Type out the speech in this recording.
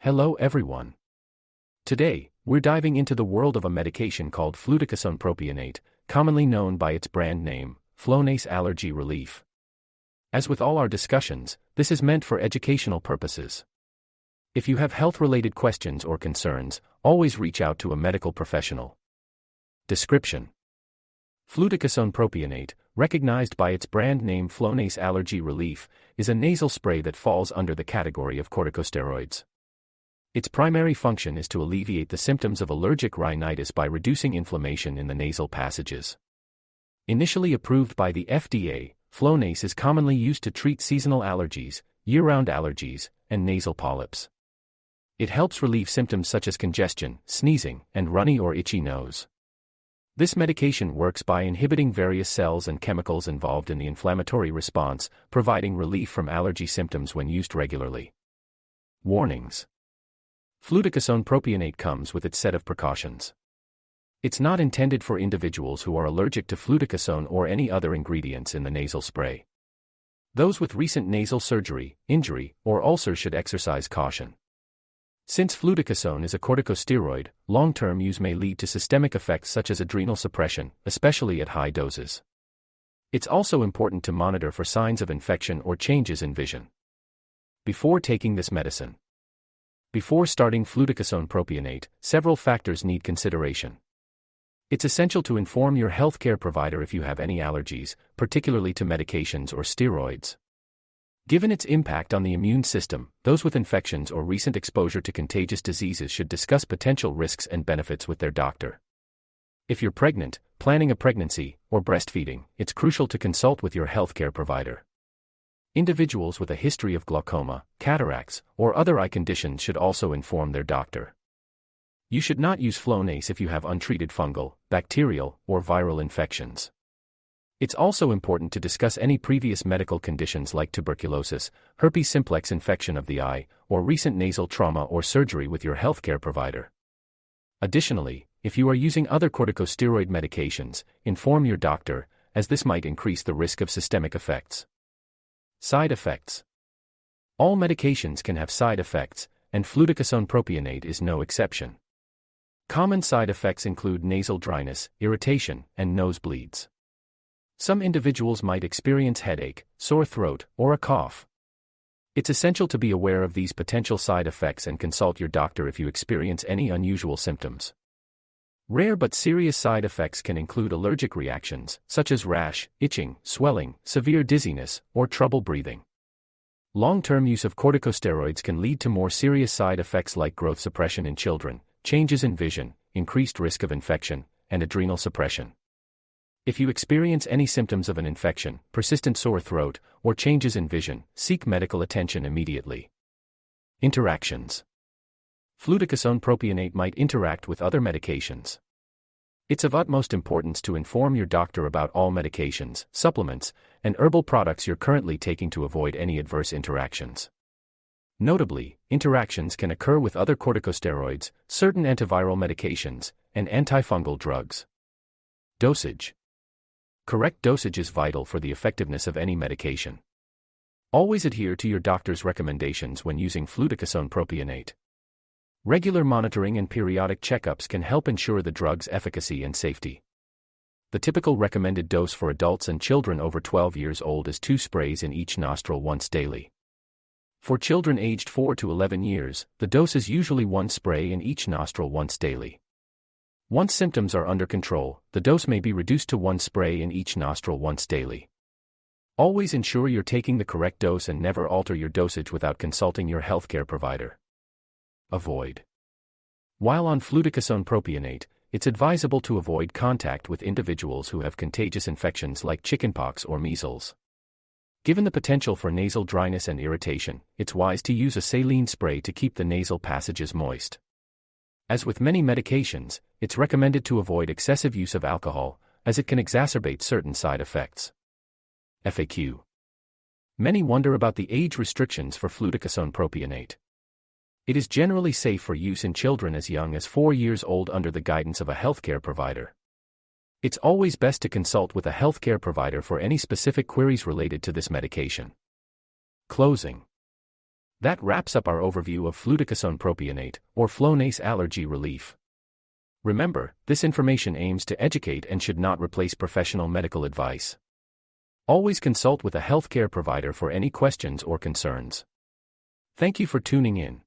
Hello everyone. Today, we're diving into the world of a medication called Fluticasone Propionate, commonly known by its brand name, Flonase Allergy Relief. As with all our discussions, this is meant for educational purposes. If you have health-related questions or concerns, always reach out to a medical professional. Description: Fluticasone Propionate, recognized by its brand name Flonase Allergy Relief, is a nasal spray that falls under the category of corticosteroids. Its primary function is to alleviate the symptoms of allergic rhinitis by reducing inflammation in the nasal passages. Initially approved by the FDA, Flonase is commonly used to treat seasonal allergies, year-round allergies, and nasal polyps. It helps relieve symptoms such as congestion, sneezing, and runny or itchy nose. This medication works by inhibiting various cells and chemicals involved in the inflammatory response, providing relief from allergy symptoms when used regularly. Warnings: Fluticasone propionate comes with its set of precautions. It's not intended for individuals who are allergic to fluticasone or any other ingredients in the nasal spray. Those with recent nasal surgery, injury, or ulcer should exercise caution. Since fluticasone is a corticosteroid, long-term use may lead to systemic effects such as adrenal suppression, especially at high doses. It's also important to monitor for signs of infection or changes in vision before taking this medicine. Before starting fluticasone propionate, several factors need consideration. It's essential to inform your healthcare provider if you have any allergies, particularly to medications or steroids. Given its impact on the immune system, those with infections or recent exposure to contagious diseases should discuss potential risks and benefits with their doctor. If you're pregnant, planning a pregnancy, or breastfeeding, it's crucial to consult with your healthcare provider. Individuals with a history of glaucoma, cataracts, or other eye conditions should also inform their doctor. You should not use Flonase if you have untreated fungal, bacterial, or viral infections. It's also important to discuss any previous medical conditions like tuberculosis, herpes simplex infection of the eye, or recent nasal trauma or surgery with your healthcare provider. Additionally, if you are using other corticosteroid medications, inform your doctor, as this might increase the risk of systemic effects. Side effects: all medications can have side effects, and fluticasone propionate is no exception. Common side effects include nasal dryness, irritation, and nosebleeds. Some individuals might experience headache, sore throat, or a cough. It's essential to be aware of these potential side effects and consult your doctor if you experience any unusual symptoms. Rare but serious side effects can include allergic reactions, such as rash, itching, swelling, severe dizziness, or trouble breathing. Long-term use of corticosteroids can lead to more serious side effects like growth suppression in children, changes in vision, increased risk of infection, and adrenal suppression. If you experience any symptoms of an infection, persistent sore throat, or changes in vision, seek medical attention immediately. Interactions: fluticasone propionate might interact with other medications. It's of utmost importance to inform your doctor about all medications, supplements, and herbal products you're currently taking to avoid any adverse interactions. Notably, interactions can occur with other corticosteroids, certain antiviral medications, and antifungal drugs. Dosage: correct dosage is vital for the effectiveness of any medication. Always adhere to your doctor's recommendations when using fluticasone propionate. Regular monitoring and periodic checkups can help ensure the drug's efficacy and safety. The typical recommended dose for adults and children over 12 years old is 2 sprays in each nostril once daily. For children aged 4 to 11 years, the dose is usually 1 spray in each nostril once daily. Once symptoms are under control, the dose may be reduced to 1 spray in each nostril once daily. Always ensure you're taking the correct dose and never alter your dosage without consulting your healthcare provider. Avoid: while on fluticasone propionate, it's advisable to avoid contact with individuals who have contagious infections like chickenpox or measles. Given the potential for nasal dryness and irritation, it's wise to use a saline spray to keep the nasal passages moist. As with many medications, it's recommended to avoid excessive use of alcohol, as it can exacerbate certain side effects. FAQ: many wonder about the age restrictions for fluticasone propionate. It is generally safe for use in children as young as 4 years old under the guidance of a healthcare provider. It's always best to consult with a healthcare provider for any specific queries related to this medication. Closing: That wraps up our overview of Fluticasone Propionate, or Flonase Allergy Relief. Remember, this information aims to educate and should not replace professional medical advice. Always consult with a healthcare provider for any questions or concerns. Thank you for tuning in.